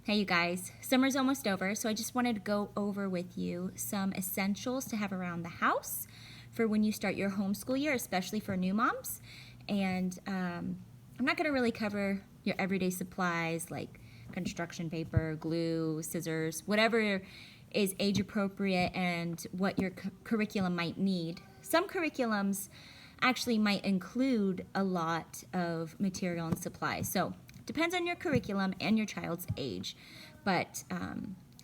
Hey you guys, summer's almost over, so I just wanted to go over with you some essentials to have around the house for when you start your homeschool year, especially for new moms. And I'm not going to really cover your everyday supplies like construction paper, glue, scissors, whatever is age appropriate and what your curriculum might need. Some curriculums actually might include a lot of material and supplies. So depends on your curriculum and your child's age. But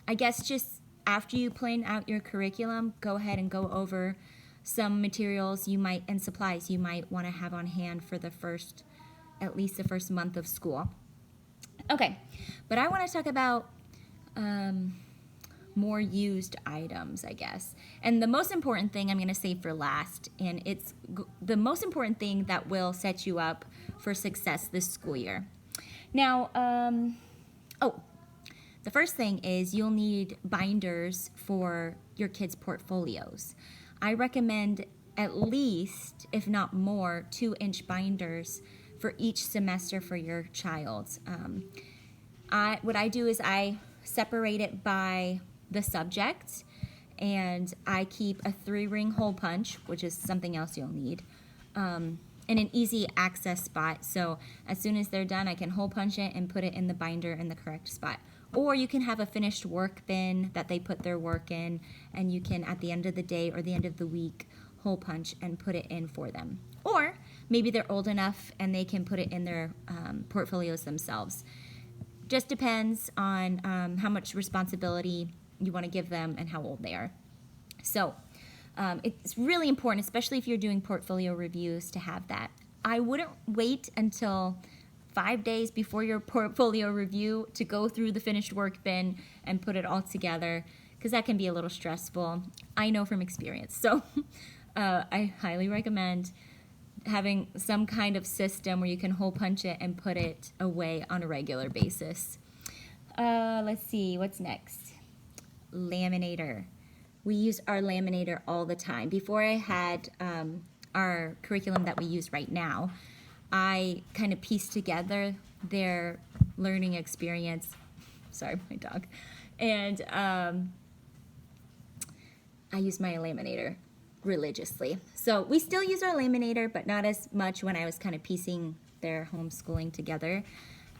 I guess just after you plan out your curriculum, go ahead and go over some materials you might and supplies you might want to have on hand for at least the first month of school. Okay, but I want to talk about more used items, I guess. And the most important thing I'm going to save for last, and it's the most important thing that will set you up for success this school year. Now, the first thing is you'll need binders for your kids' portfolios. I recommend at least, if not more, 2-inch binders for each semester for your child. What I do is I separate it by the subject, and I keep a 3-ring hole punch, which is something else you'll need, in an easy access spot. So as soon as they're done, I can hole punch it and put it in the binder in the correct spot. Or you can have a finished work bin that they put their work in, and you can, at the end of the day or the end of the week, hole punch and put it in for them. Or maybe they're old enough and they can put it in their portfolios themselves. Just depends on how much responsibility you want to give them and how old they are. So it's really important, especially if you're doing portfolio reviews, to have that. I wouldn't wait until 5 days before your portfolio review to go through the finished work bin and put it all together, because that can be a little stressful. I know from experience. So I highly recommend having some kind of system where you can hole punch it and put it away on a regular basis. Let's see, what's next? Laminator. We use our laminator all the time. Before I had our curriculum that we use right now, I kind of pieced together their learning experience. Sorry, my dog. And I use my laminator religiously. So we still use our laminator, but not as much when I was kind of piecing their homeschooling together.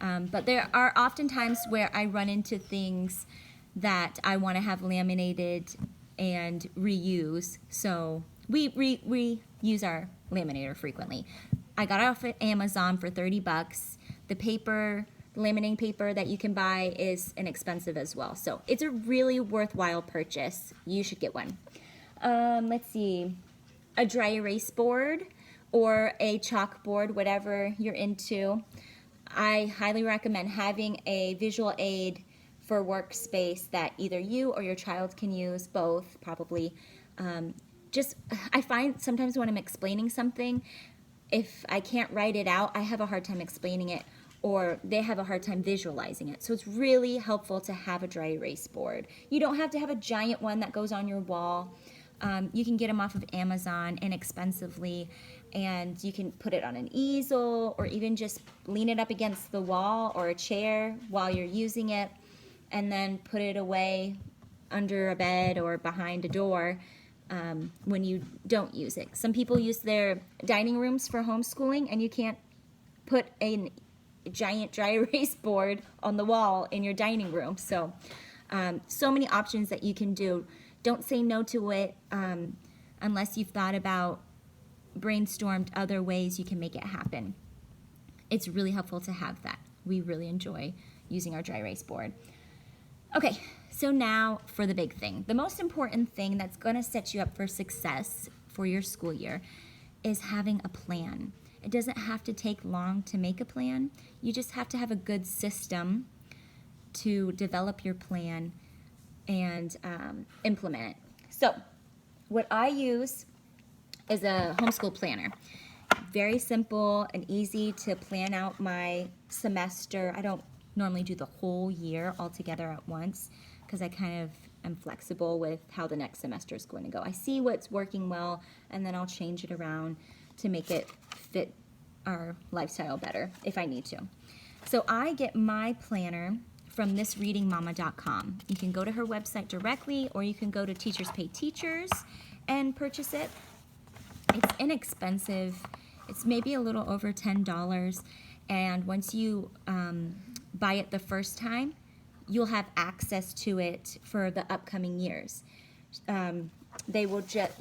But there are often times where I run into things that I want to have laminated and reuse. So we use our laminator frequently. I got it off at Amazon for $30. The laminating paper that you can buy is inexpensive as well. So it's a really worthwhile purchase. You should get one. Let's see, a dry erase board or a chalkboard, whatever you're into. I highly recommend having a visual aid for workspace that either you or your child can use, both probably. I find sometimes when I'm explaining something, if I can't write it out, I have a hard time explaining it, or they have a hard time visualizing it. So it's really helpful to have a dry erase board. You don't have to have a giant one that goes on your wall. You can get them off of Amazon inexpensively, and you can put it on an easel or even just lean it up against the wall or a chair while you're using it, and then put it away under a bed or behind a door when you don't use it. Some people use their dining rooms for homeschooling, and you can't put a giant dry erase board on the wall in your dining room. So many options that you can do. Don't say no to it unless you've thought about, brainstormed other ways you can make it happen. It's really helpful to have that. We really enjoy using our dry erase board. Okay, so now for the big thing. The most important thing that's going to set you up for success for your school year is having a plan. It doesn't have to take long to make a plan. You just have to have a good system to develop your plan and implement it. So what I use is a homeschool planner. Very simple and easy to plan out my semester. I don't normally do the whole year all together at once because I kind of am flexible with how the next semester is going to go. I see what's working well, and then I'll change it around to make it fit our lifestyle better if I need to. So I get my planner from thisreadingmama.com. You can go to her website directly, or you can go to Teachers Pay Teachers and purchase it. It's inexpensive. It's maybe a little over $10, and once you buy it the first time, you'll have access to it for the upcoming years. They will just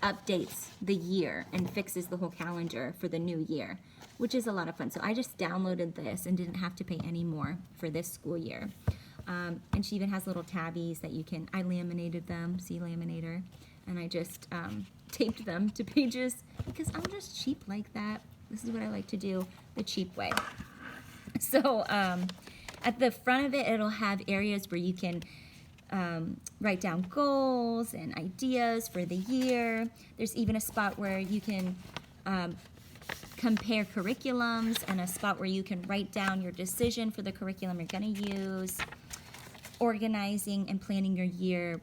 updates the year and fixes the whole calendar for the new year, which is a lot of fun. So I just downloaded this and didn't have to pay any more for this school year. And she even has little tabbies that you can, I laminated them, see laminator, and I just taped them to pages because I'm just cheap like that. This is what I like to do the cheap way. So at the front of it, it'll have areas where you can write down goals and ideas for the year. There's even a spot where you can compare curriculums, and a spot where you can write down your decision for the curriculum you're going to use, organizing and planning your year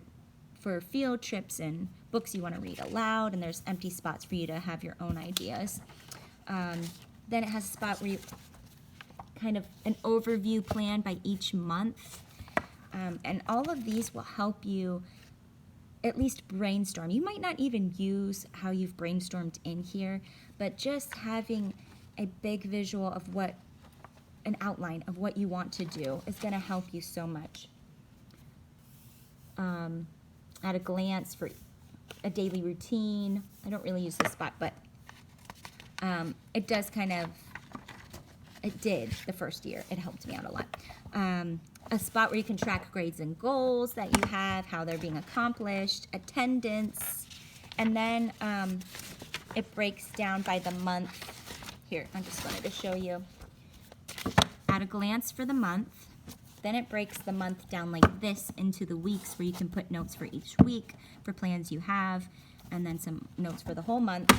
for field trips and books you want to read aloud, and there's empty spots for you to have your own ideas. Then it has a spot where you kind of an overview plan by each month. And all of these will help you at least brainstorm. You might not even use how you've brainstormed in here, but just having a big visual of an outline of what you want to do is going to help you so much. At a glance for a daily routine. I don't really use this spot, but it does it did the first year. It helped me out a lot. A spot where you can track grades and goals that you have, how they're being accomplished, attendance, and then it breaks down by the month. Here, I just wanted to show you. At a glance for the month, then it breaks the month down like this into the weeks where you can put notes for each week for plans you have, and then some notes for the whole month,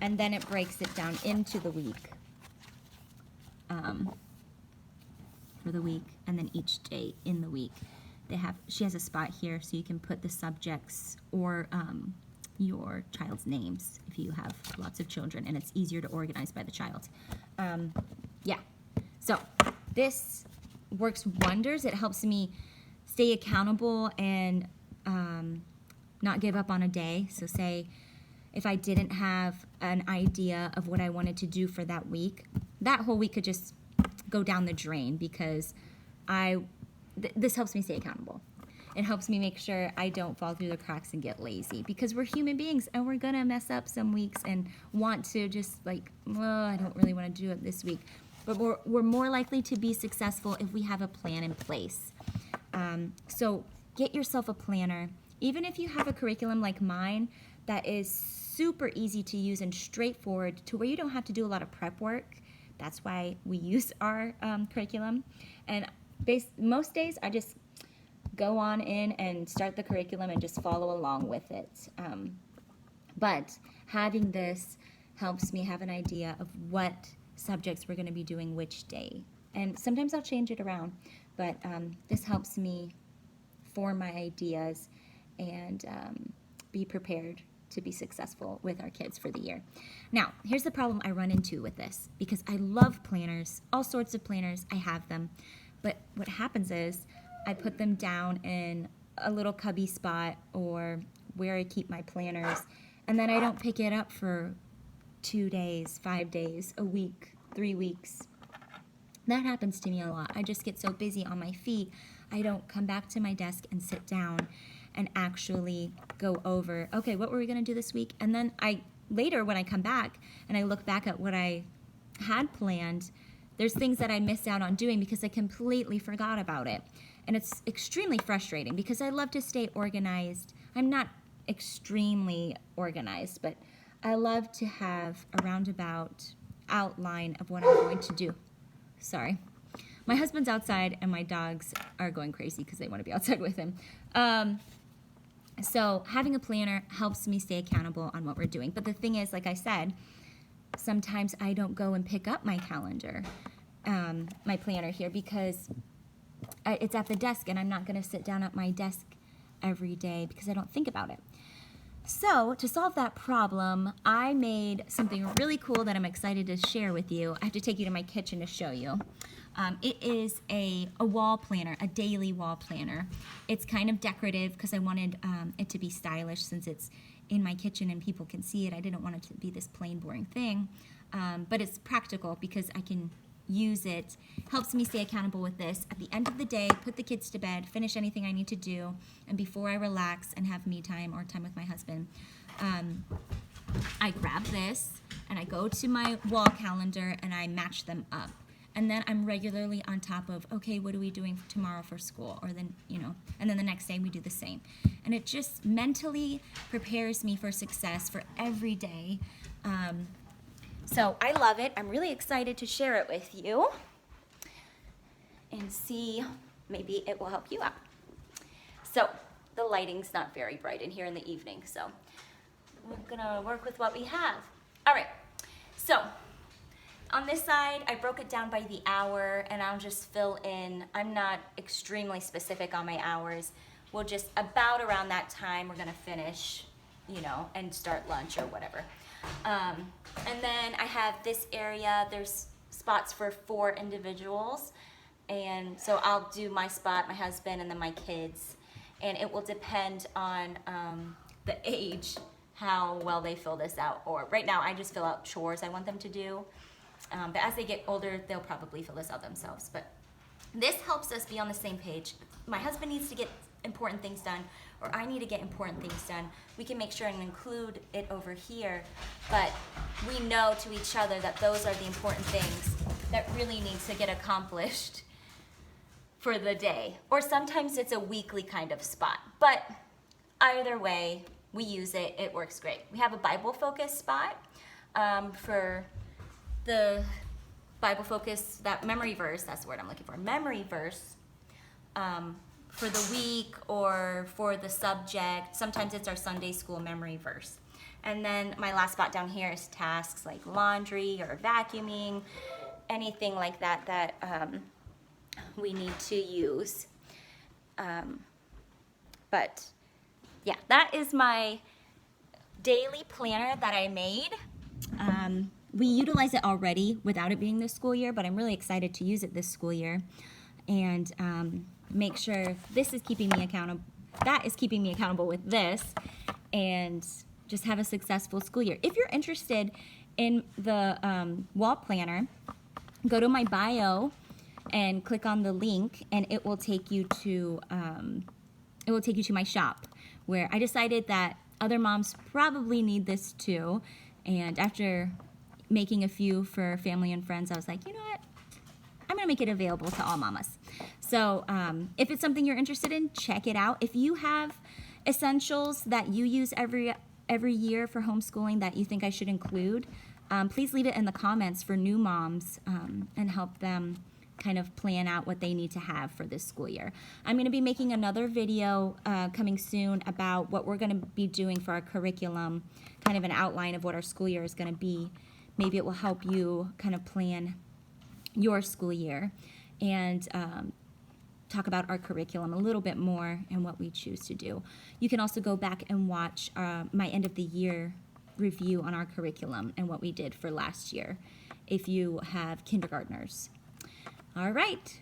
and then it breaks it down into the week. For the week, and then each day in the week. She has a spot here so you can put the subjects or your child's names if you have lots of children, and it's easier to organize by the child. Yeah, so this works wonders. It helps me stay accountable and not give up on a day. So say if I didn't have an idea of what I wanted to do for that week, that whole week could just go down the drain because this helps me stay accountable. It helps me make sure I don't fall through the cracks and get lazy, because we're human beings and we're gonna mess up some weeks and want to just like, oh, I don't really want to do it this week. But we're more likely to be successful if we have a plan in place. So get yourself a planner. Even if you have a curriculum like mine that is super easy to use and straightforward to where you don't have to do a lot of prep work. That's why we use our curriculum. And most days I just go on in and start the curriculum and just follow along with it. But having this helps me have an idea of what subjects we're going to be doing which day. And sometimes I'll change it around, but this helps me form my ideas and be prepared to be successful with our kids for the year. Now, here's the problem I run into with this, because I love planners, all sorts of planners, I have them, but what happens is I put them down in a little cubby spot or where I keep my planners, and then I don't pick it up for 2 days, 5 days, a week, 3 weeks. That happens to me a lot. I just get so busy on my feet, I don't come back to my desk and sit down and actually go over, okay, what were we going to do this week? And then later when I come back and I look back at what I had planned, there's things that I missed out on doing because I completely forgot about it. And it's extremely frustrating because I love to stay organized. I'm not extremely organized, but I love to have a roundabout outline of what I'm going to do. Sorry. My husband's outside and my dogs are going crazy because they want to be outside with him. So having a planner helps me stay accountable on what we're doing. But the thing is, like I said, sometimes I don't go and pick up my calendar, my planner here, because it's at the desk and I'm not going to sit down at my desk every day because I don't think about it. So to solve that problem, I made something really cool that I'm excited to share with you. I have to take you to my kitchen to show you. It is a wall planner, a daily wall planner. It's kind of decorative because I wanted it to be stylish since it's in my kitchen and people can see it. I didn't want it to be this plain, boring thing. But it's practical because I can use it. Helps me stay accountable with this. At the end of the day, put the kids to bed, finish anything I need to do, and before I relax and have me time or time with my husband, I grab this and I go to my wall calendar and I match them up. And then I'm regularly on top of, okay, what are we doing tomorrow for school? Or then, and then the next day we do the same. And it just mentally prepares me for success for every day. So I love it. I'm really excited to share it with you and see, maybe it will help you out. So the lighting's not very bright in here in the evening, so we're gonna work with what we have. All right, so on this side, I broke it down by the hour and I'll just fill in. I'm not extremely specific on my hours. We'll just, about around that time, we're gonna finish, and start lunch or whatever. And then I have this area, there's spots for 4 individuals. And so I'll do my spot, my husband, and then my kids. And it will depend on the age, how well they fill this out. Or right now, I just fill out chores I want them to do. But as they get older, they'll probably fill this out themselves. But this helps us be on the same page. My husband needs to get important things done, or I need to get important things done. We can make sure and include it over here, but we know to each other that those are the important things that really need to get accomplished for the day. Or sometimes it's a weekly kind of spot. But either way, we use it, it works great. We have a Bible focus spot for the Bible focus, that memory verse, that's the word I'm looking for, memory verse for the week or for the subject. Sometimes it's our Sunday school memory verse. And then my last spot down here is tasks like laundry or vacuuming, anything like that that we need to use. But yeah, that is my daily planner that I made. We utilize it already without it being this school year, but I'm really excited to use it this school year and make sure this is keeping me accountable. That is keeping me accountable with this, and just have a successful school year. If you're interested in the wall planner, go to my bio and click on the link, and it will take you to my shop, where I decided that other moms probably need this too. And after making a few for family and friends, I was like, you know what? I'm gonna make it available to all mamas. So if it's something you're interested in, check it out. If you have essentials that you use every year for homeschooling that you think I should include, please leave it in the comments for new moms and help them kind of plan out what they need to have for this school year. I'm going to be making another video coming soon about what we're going to be doing for our curriculum, kind of an outline of what our school year is going to be. Maybe it will help you kind of plan your school year and talk about our curriculum a little bit more and what we choose to do. You can also go back and watch my end of the year review on our curriculum and what we did for last year if you have kindergartners. All right.